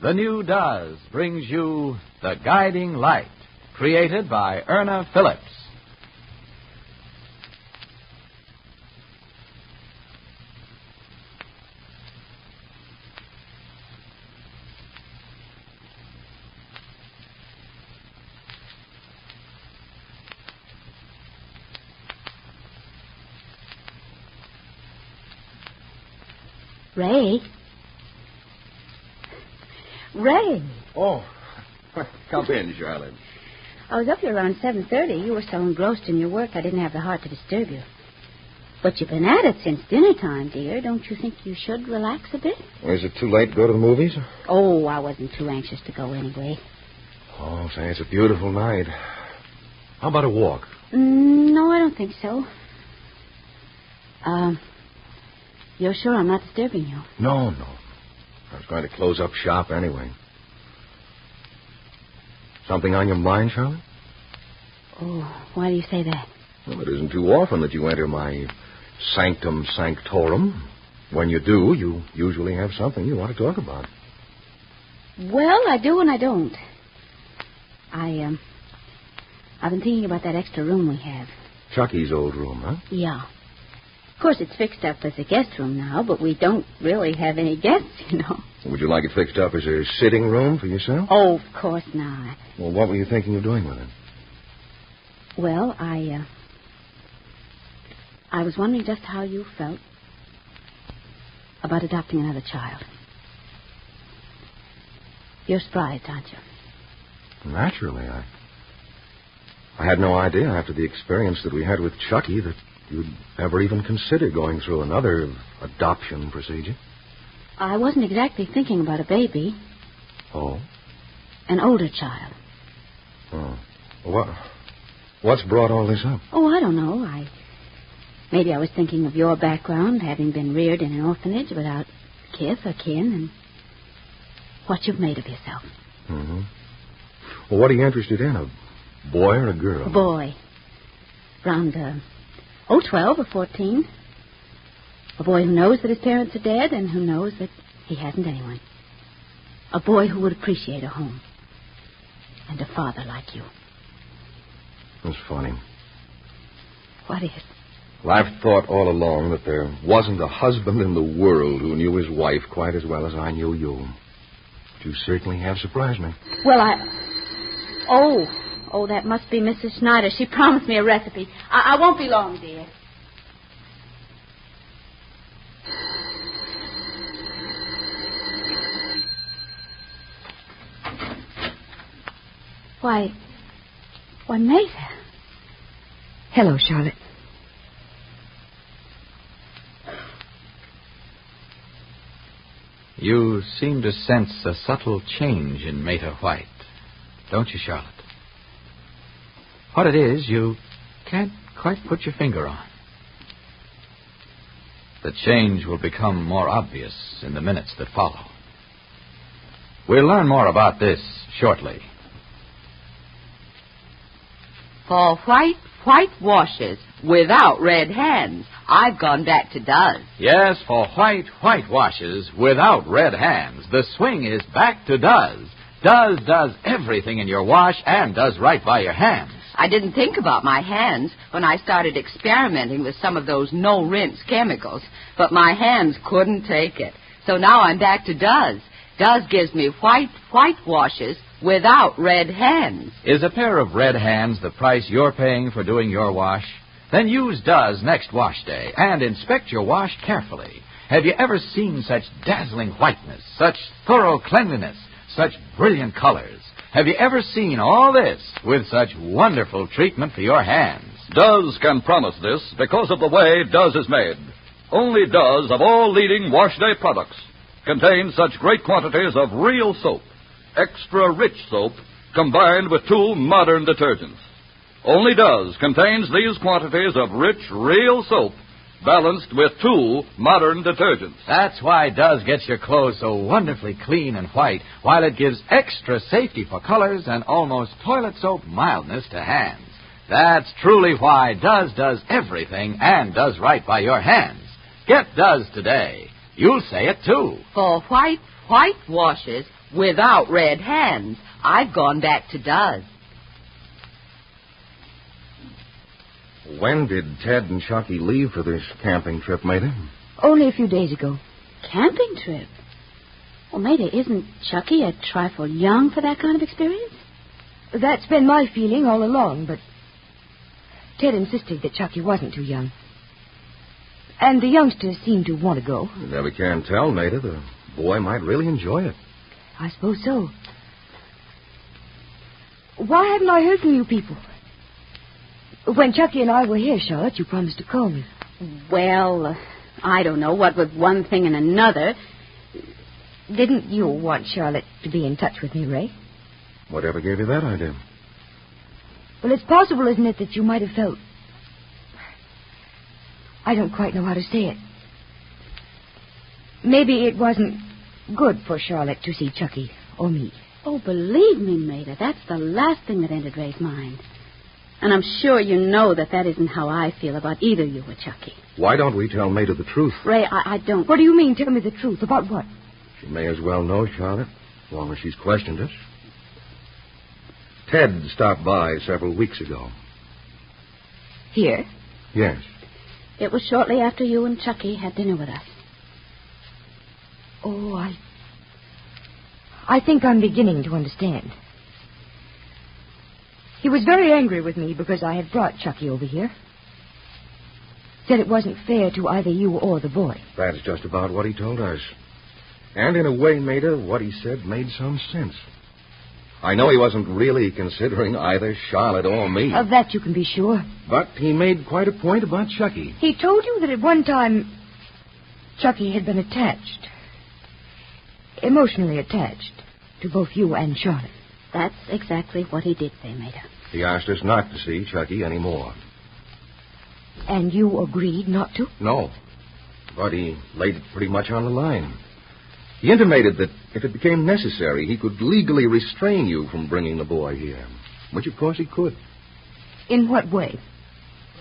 The new Does brings you The Guiding Light, created by Erna Phillips. Ray? Ray! Oh, come in, Charlotte. I was up here around 7:30. You were so engrossed in your work, I didn't have the heart to disturb you. But you've been at it since dinner time, dear. Don't you think you should relax a bit? Is it too late to go to the movies? Oh, I wasn't too anxious to go anyway. Oh, say, it's a beautiful night. How about a walk? No, I don't think so. You're sure I'm not disturbing you? No. I was going to close up shop anyway. Something on your mind, Charlotte? Oh, why do you say that? Well, it isn't too often that you enter my sanctum sanctorum. When you do, you usually have something you want to talk about. Well, I do and I don't. I've been thinking about that extra room we have. Chucky's old room, huh? Yeah. Of course, it's fixed up as a guest room now, but we don't really have any guests, you know. Would you like it fixed up as a sitting room for yourself? Oh, of course not. Well, what were you thinking of doing with it? Well, I was wondering just how you felt about adopting another child. You're surprised, aren't you? Naturally, I had no idea after the experience that we had with Chucky that you'd ever even consider going through another adoption procedure. I wasn't exactly thinking about a baby. Oh? An older child. Oh. What's brought all this up? Oh, I don't know. Maybe I was thinking of your background, having been reared in an orphanage without kith or kin, and what you've made of yourself. Mm-hmm. Well, what are you interested in, a boy or a girl? A boy. Around, 12 or 14. A boy who knows that his parents are dead and who knows that he hasn't anyone. A boy who would appreciate a home. And a father like you. That's funny. What is? Well, I've thought all along that there wasn't a husband in the world who knew his wife quite as well as I knew you. But you certainly have surprised me. Well, Oh, that must be Mrs. Schneider. She promised me a recipe. I won't be long, dear. Why, Mesa. Hello, Charlotte. You seem to sense a subtle change in Mater White, don't you, Charlotte? What it is, you can't quite put your finger on. The change will become more obvious in the minutes that follow. We'll learn more about this shortly. For white washes without red hands, I've gone back to Does. Yes, for white washes without red hands, the swing is back to Does. Does does everything in your wash and does right by your hands. I didn't think about my hands when I started experimenting with some of those no-rinse chemicals, but my hands couldn't take it. So now I'm back to Does. Does gives me white washes without red hands. Is a pair of red hands the price you're paying for doing your wash? Then use Does next wash day and inspect your wash carefully. Have you ever seen such dazzling whiteness, such thorough cleanliness, such brilliant colors? Have you ever seen all this with such wonderful treatment for your hands? Does can promise this because of the way Does is made. Only Does of all leading wash day products contain such great quantities of real soap, extra rich soap, combined with 2 modern detergents. Only Does contains these quantities of rich, real soap, balanced with 2 modern detergents. That's why Does gets your clothes so wonderfully clean and white, while it gives extra safety for colors and almost toilet soap mildness to hands. That's truly why Does does everything and does right by your hands. Get Does today. You'll say it, too. For white washes Without red hands, I've gone back to Duz. When did Ted and Chucky leave for this camping trip, Maida? Only a few days ago. Camping trip? Well, Maida, isn't Chucky a trifle young for that kind of experience? That's been my feeling all along, but Ted insisted that Chucky wasn't too young. And the youngsters seemed to want to go. You never can tell, Maida. The boy might really enjoy it. I suppose so. Why haven't I heard from you people? When Chucky and I were here, Charlotte, you promised to call me. Well, I don't know. What with one thing and another. Didn't you want Charlotte to be in touch with me, Ray? Whatever gave you that idea? Well, it's possible, isn't it, that you might have felt... I don't quite know how to say it. Maybe it wasn't good for Charlotte to see Chucky or me. Oh, believe me, Maida, that's the last thing that entered Ray's mind. And I'm sure you know that isn't how I feel about either you or Chucky. Why don't we tell Maida the truth? Ray, I don't... What do you mean, tell me the truth? About what? She may as well know, Charlotte, as long as she's questioned us. Ted stopped by several weeks ago. Here? Yes. It was shortly after you and Chucky had dinner with us. Oh, I think I'm beginning to understand. He was very angry with me because I had brought Chucky over here. Said it wasn't fair to either you or the boy. That's just about what he told us. And in a way, Maida, what he said made some sense. I know he wasn't really considering either Charlotte or me. Of that you can be sure. But he made quite a point about Chucky. He told you that at one time Chucky had been attached. Emotionally attached to both you and Charlotte. That's exactly what he did say, Maida. He asked us not to see Chucky anymore. And you agreed not to? No. But he laid it pretty much on the line. He intimated that if it became necessary, he could legally restrain you from bringing the boy here. Which, of course, he could. In what way?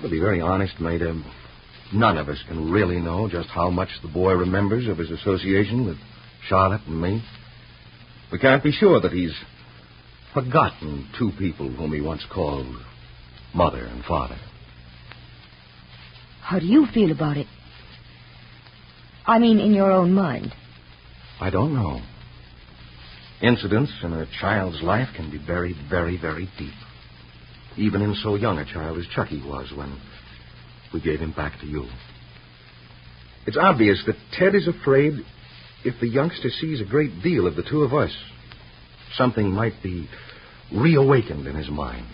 To be very honest, Maida, none of us can really know just how much the boy remembers of his association with Charlotte and me. We can't be sure that he's forgotten two people whom he once called mother and father. How do you feel about it? I mean, in your own mind. I don't know. Incidents in a child's life can be buried very, very deep. Even in so young a child as Chucky was when we gave him back to you. It's obvious that Ted is afraid if the youngster sees a great deal of the two of us, something might be reawakened in his mind.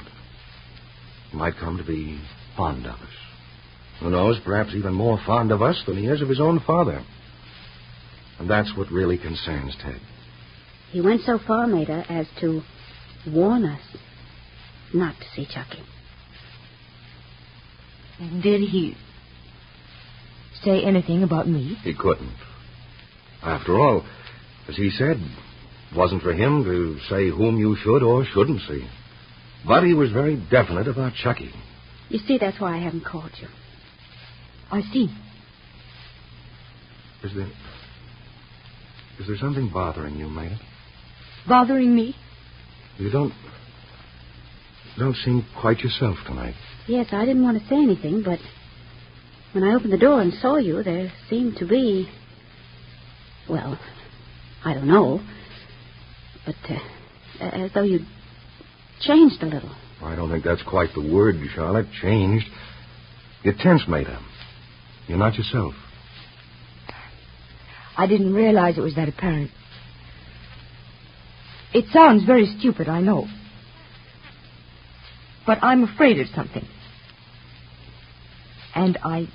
He might come to be fond of us. Who knows, perhaps even more fond of us than he is of his own father. And that's what really concerns Ted. He went so far, Maida, as to warn us not to see Chucky. Did he say anything about me? He couldn't. After all, as he said, it wasn't for him to say whom you should or shouldn't see. But he was very definite about Chucky. You see, that's why I haven't called you. I see. Is there something bothering you, Maida? Bothering me? You don't seem quite yourself tonight. Yes, I didn't want to say anything, but when I opened the door and saw you, there seemed to be... Well, I don't know. But as though you'd changed a little. I don't think that's quite the word, Charlotte. Changed. You're tense, Maida. You're not yourself. I didn't realize it was that apparent. It sounds very stupid, I know. But I'm afraid of something. And I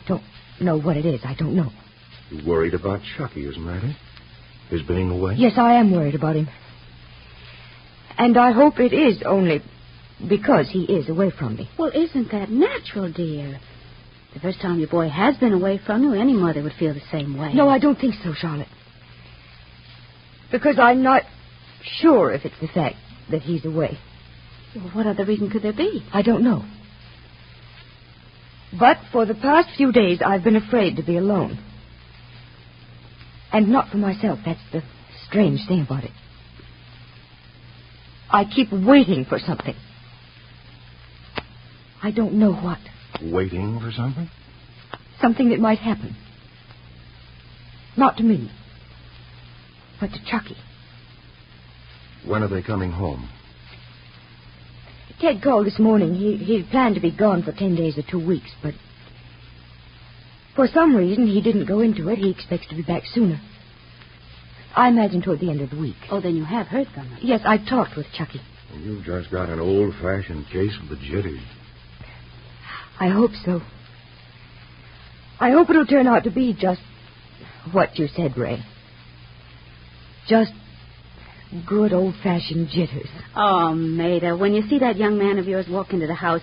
don't know what it is. I don't know. You're worried about Chucky, isn't that it? His being away? Yes, I am worried about him. And I hope it is only because he is away from me. Well, isn't that natural, dear? The first time your boy has been away from you, any mother would feel the same way. No, I don't think so, Charlotte. Because I'm not sure if it's the fact that he's away. Well, what other reason could there be? I don't know. But for the past few days, I've been afraid to be alone. And not for myself. That's the strange thing about it. I keep waiting for something. I don't know what. Waiting for something? Something that might happen. Not to me, but to Chucky. When are they coming home? Ted called this morning. He planned to be gone for 10 days or 2 weeks, but for some reason he didn't go into it. He expects to be back sooner. I imagine toward the end of the week. Oh, then you have heard from them. Yes, I talked with Chucky. You've just got an old-fashioned case of the jitters. I hope so. I hope it'll turn out to be just what you said, Ray. Just good old-fashioned jitters. Oh, Maida, when you see that young man of yours walk into the house,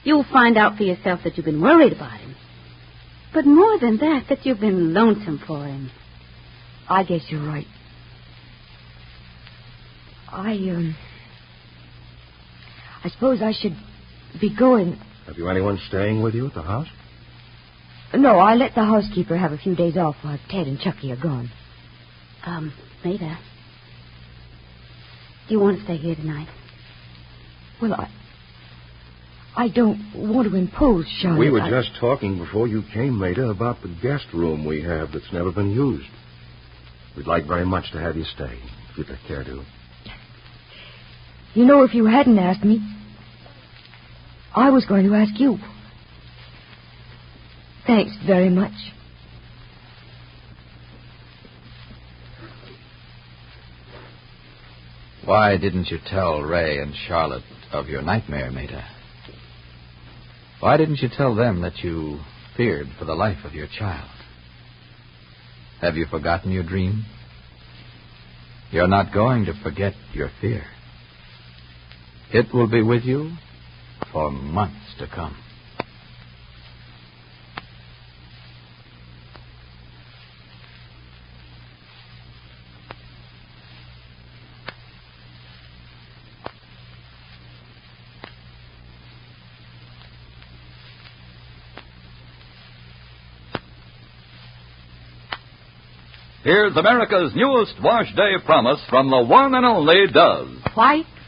you'll find out for yourself that you've been worried about him. But more than that you've been lonesome for him. I guess you're right. I suppose I should be going. Have you anyone staying with you at the house? No, I let the housekeeper have a few days off while Ted and Chucky are gone. Maida, do you want to stay here tonight? Well, I don't want to impose, Charlotte. We were just talking before you came, Maida, about the guest room we have that's never been used. We'd like very much to have you stay, if you'd care to. You know, if you hadn't asked me, I was going to ask you. Thanks very much. Why didn't you tell Ray and Charlotte of your nightmare, Maida? Why didn't you tell them that you feared for the life of your child? Have you forgotten your dream? You're not going to forget your fear. It will be with you for months to come. Here's America's newest wash day promise from the one and only Duz.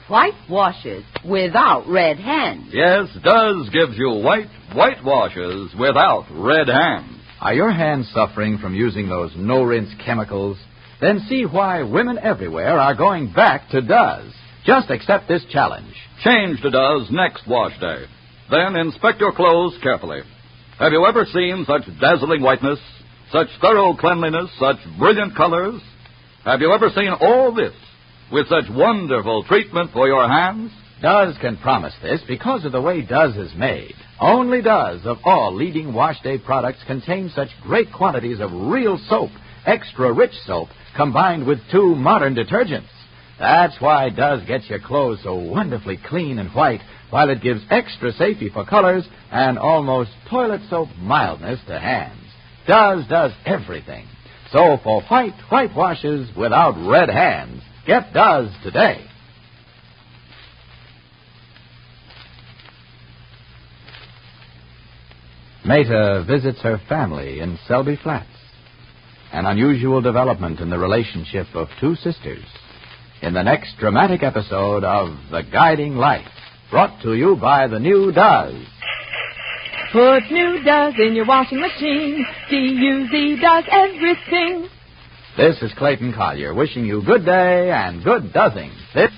White washes without red hands. Yes, Duz gives you white washes without red hands. Are your hands suffering from using those no-rinse chemicals? Then see why women everywhere are going back to Duz. Just accept this challenge. Change to Duz next wash day. Then inspect your clothes carefully. Have you ever seen such dazzling whiteness, such thorough cleanliness, such brilliant colors? Have you ever seen all this with such wonderful treatment for your hands? Duz can promise this because of the way Duz is made. Only Duz of all leading wash day products contains such great quantities of real soap, extra rich soap, combined with 2 modern detergents. That's why Duz gets your clothes so wonderfully clean and white, while it gives extra safety for colors and almost toilet soap mildness to hands. Duz does everything. So for white washes without red hands, get Duz today. Maida visits her family in Selby Flats. An unusual development in the relationship of 2 sisters. In the next dramatic episode of The Guiding Light, brought to you by the new Duz. Put new Duz in your washing machine. D-U-Z does everything. This is Clayton Collier wishing you good day and good Duzzing. This